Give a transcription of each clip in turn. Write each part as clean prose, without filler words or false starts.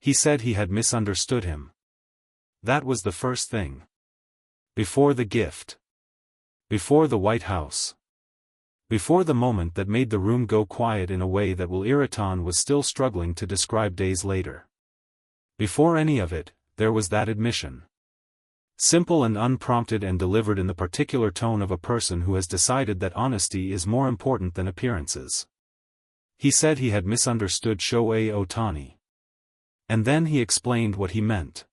He said he had misunderstood him. That was the first thing. Before the gift. Before the White House. Before the moment that made the room go quiet in a way that Ireton was still struggling to describe days later. Before any of it, there was that admission. Simple and unprompted and delivered in the particular tone of a person who has decided that honesty is more important than appearances. He said he had misunderstood Shohei Ohtani. And then he explained what he meant.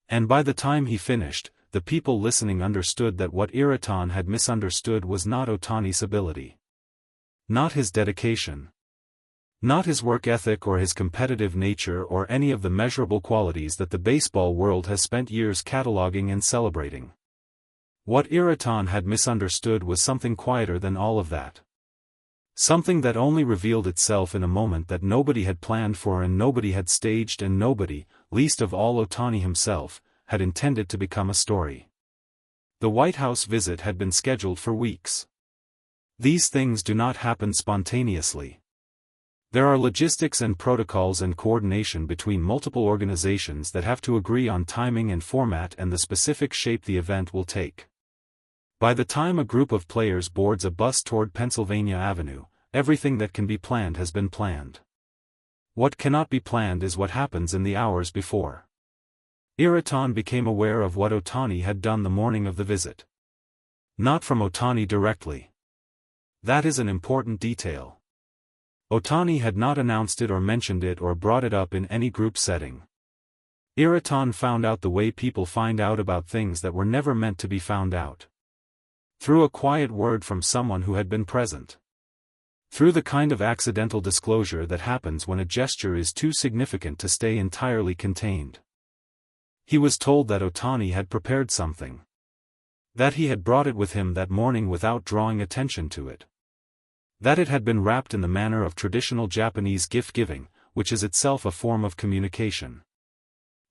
And by the time he finished, the people listening understood that what Ireton had misunderstood was not Ohtani's ability. Not his dedication. Not his work ethic or his competitive nature or any of the measurable qualities that the baseball world has spent years cataloging and celebrating. What Ireton had misunderstood was something quieter than all of that. Something that only revealed itself in a moment that nobody had planned for and nobody had staged and nobody, least of all Ohtani himself, had intended to become a story. The White House visit had been scheduled for weeks. These things do not happen spontaneously. There are logistics and protocols and coordination between multiple organizations that have to agree on timing and format and the specific shape the event will take. By the time a group of players boards a bus toward Pennsylvania Avenue, everything that can be planned has been planned. What cannot be planned is what happens in the hours before. Ireton became aware of what Ohtani had done the morning of the visit. Not from Ohtani directly. That is an important detail. Ohtani had not announced it or mentioned it or brought it up in any group setting. Ireton found out the way people find out about things that were never meant to be found out. Through a quiet word from someone who had been present. Through the kind of accidental disclosure that happens when a gesture is too significant to stay entirely contained. He was told that Ohtani had prepared something. That he had brought it with him that morning without drawing attention to it. That it had been wrapped in the manner of traditional Japanese gift-giving, which is itself a form of communication.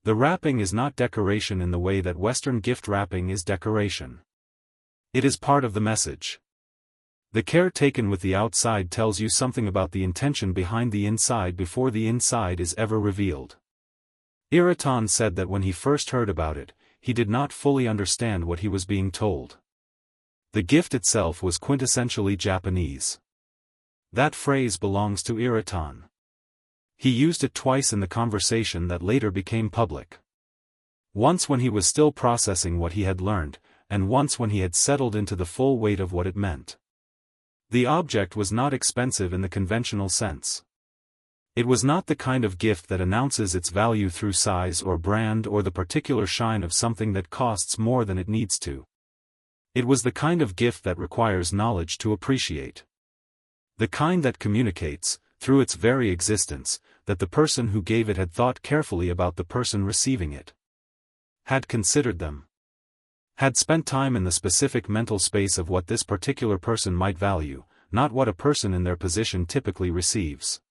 The wrapping is not decoration in the way that Western gift wrapping is decoration. It is part of the message. The care taken with the outside tells you something about the intention behind the inside before the inside is ever revealed. Ireton said that when he first heard about it, he did not fully understand what he was being told. The gift itself was quintessentially Japanese. That phrase belongs to Ireton. He used it twice in the conversation that later became public. Once when he was still processing what he had learned, and once when he had settled into the full weight of what it meant. The object was not expensive in the conventional sense. It was not the kind of gift that announces its value through size or brand or the particular shine of something that costs more than it needs to. It was the kind of gift that requires knowledge to appreciate. The kind that communicates, through its very existence, that the person who gave it had thought carefully about the person receiving it. Had considered them. Had spent time in the specific mental space of what this particular person might value, not what a person in their position typically receives.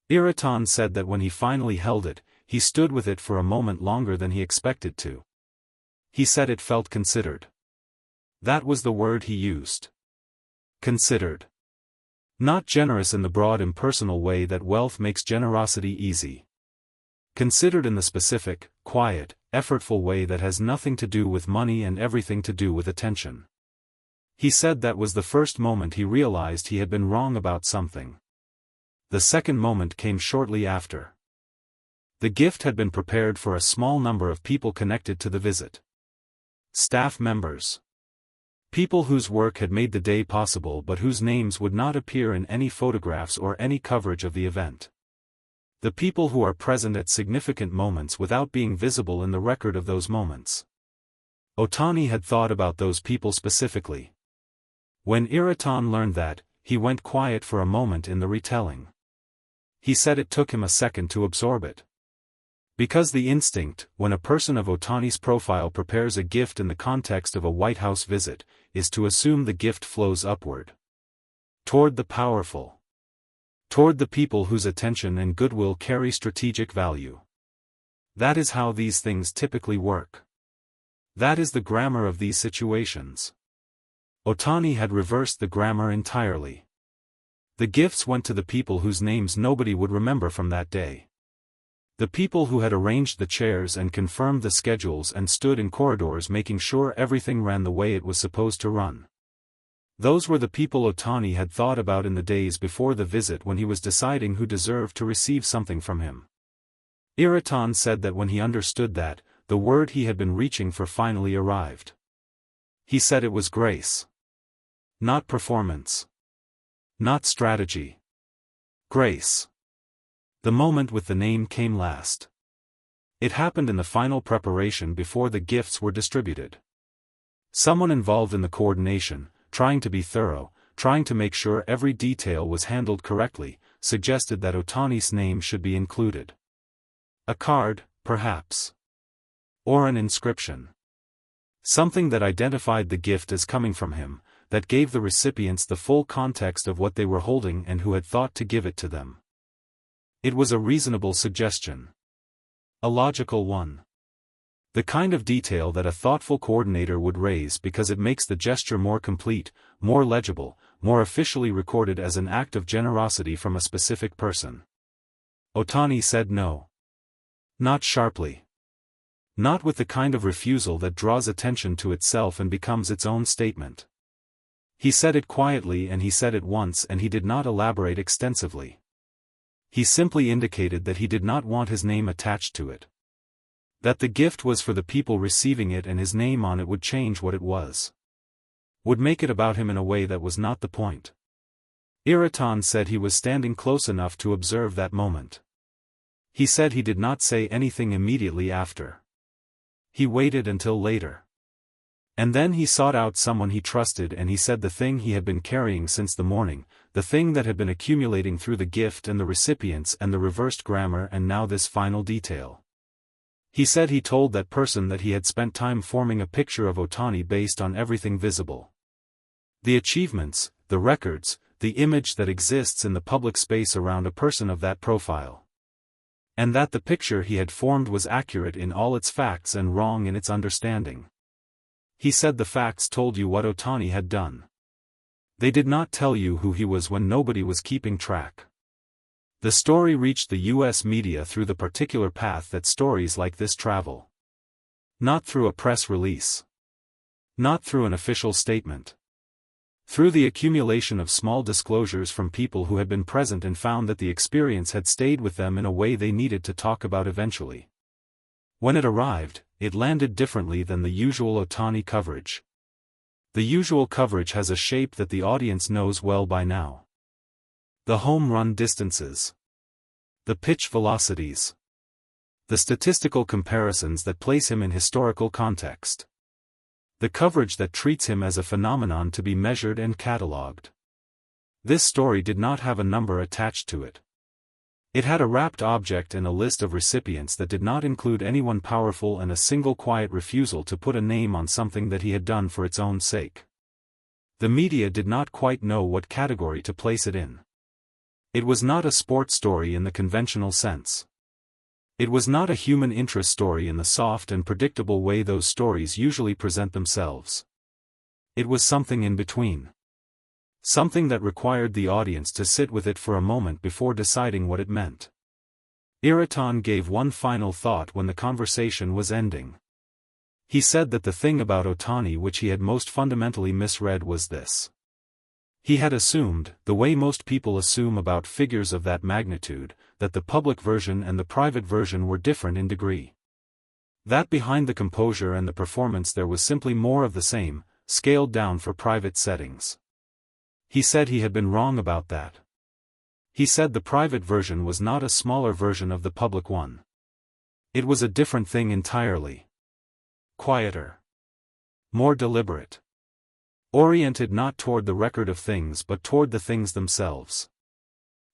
Ireton said that when he finally held it, he stood with it for a moment longer than he expected to. He said it felt considered. That was the word he used. Considered. Not generous in the broad impersonal way that wealth makes generosity easy. Considered in the specific, quiet, effortful way that has nothing to do with money and everything to do with attention. He said that was the first moment he realized he had been wrong about something. The second moment came shortly after. The gift had been prepared for a small number of people connected to the visit. Staff members. People whose work had made the day possible but whose names would not appear in any photographs or any coverage of the event. The people who are present at significant moments without being visible in the record of those moments. Ohtani had thought about those people specifically. When Ireton learned that, he went quiet for a moment in the retelling. He said it took him a second to absorb it. Because the instinct, when a person of Ohtani's profile prepares a gift in the context of a White House visit, is to assume the gift flows upward. Toward the powerful. Toward the people whose attention and goodwill carry strategic value. That is how these things typically work. That is the grammar of these situations. Ohtani had reversed the grammar entirely. The gifts went to the people whose names nobody would remember from that day. The people who had arranged the chairs and confirmed the schedules and stood in corridors making sure everything ran the way it was supposed to run. Those were the people Ohtani had thought about in the days before the visit when he was deciding who deserved to receive something from him. Ireton said that when he understood that, the word he had been reaching for finally arrived. He said it was grace. Not performance. Not strategy. Grace. The moment with the name came last. It happened in the final preparation before the gifts were distributed. Someone involved in the coordination, trying to be thorough, trying to make sure every detail was handled correctly, suggested that Ohtani's name should be included. A card, perhaps. Or an inscription. Something that identified the gift as coming from him, that gave the recipients the full context of what they were holding and who had thought to give it to them. It was a reasonable suggestion. A logical one. The kind of detail that a thoughtful coordinator would raise because it makes the gesture more complete, more legible, more officially recorded as an act of generosity from a specific person. Ohtani said no. Not sharply. Not with the kind of refusal that draws attention to itself and becomes its own statement. He said it quietly and he said it once and he did not elaborate extensively. He simply indicated that he did not want his name attached to it. That the gift was for the people receiving it and his name on it would change what it was. Would make it about him in a way that was not the point. Ireton said he was standing close enough to observe that moment. He said he did not say anything immediately after. He waited until later. And then he sought out someone he trusted and he said the thing he had been carrying since the morning, the thing that had been accumulating through the gift and the recipients and the reversed grammar and now this final detail. He said he told that person that he had spent time forming a picture of Ohtani based on everything visible. The achievements, the records, the image that exists in the public space around a person of that profile. And that the picture he had formed was accurate in all its facts and wrong in its understanding. He said the facts told you what Ohtani had done. They did not tell you who he was when nobody was keeping track. The story reached the U.S. media through the particular path that stories like this travel. Not through a press release. Not through an official statement. Through the accumulation of small disclosures from people who had been present and found that the experience had stayed with them in a way they needed to talk about eventually. When it arrived, it landed differently than the usual Ohtani coverage. The usual coverage has a shape that the audience knows well by now. The home run distances. The pitch velocities. The statistical comparisons that place him in historical context. The coverage that treats him as a phenomenon to be measured and catalogued. This story did not have a number attached to it. It had a wrapped object and a list of recipients that did not include anyone powerful and a single quiet refusal to put a name on something that he had done for its own sake. The media did not quite know what category to place it in. It was not a sports story in the conventional sense. It was not a human interest story in the soft and predictable way those stories usually present themselves. It was something in between. Something that required the audience to sit with it for a moment before deciding what it meant. Ireton gave one final thought when the conversation was ending. He said that the thing about Ohtani which he had most fundamentally misread was this. He had assumed, the way most people assume about figures of that magnitude, that the public version and the private version were different in degree. That behind the composure and the performance there was simply more of the same, scaled down for private settings. He said he had been wrong about that. He said the private version was not a smaller version of the public one. It was a different thing entirely. Quieter. More deliberate. Oriented not toward the record of things but toward the things themselves.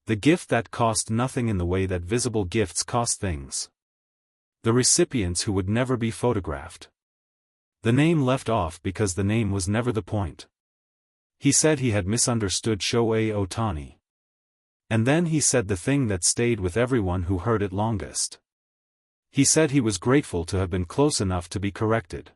The gift that cost nothing in the way that visible gifts cost things. The recipients who would never be photographed. The name left off because the name was never the point. He said he had misunderstood Shohei Ohtani. And then he said the thing that stayed with everyone who heard it longest. He said he was grateful to have been close enough to be corrected.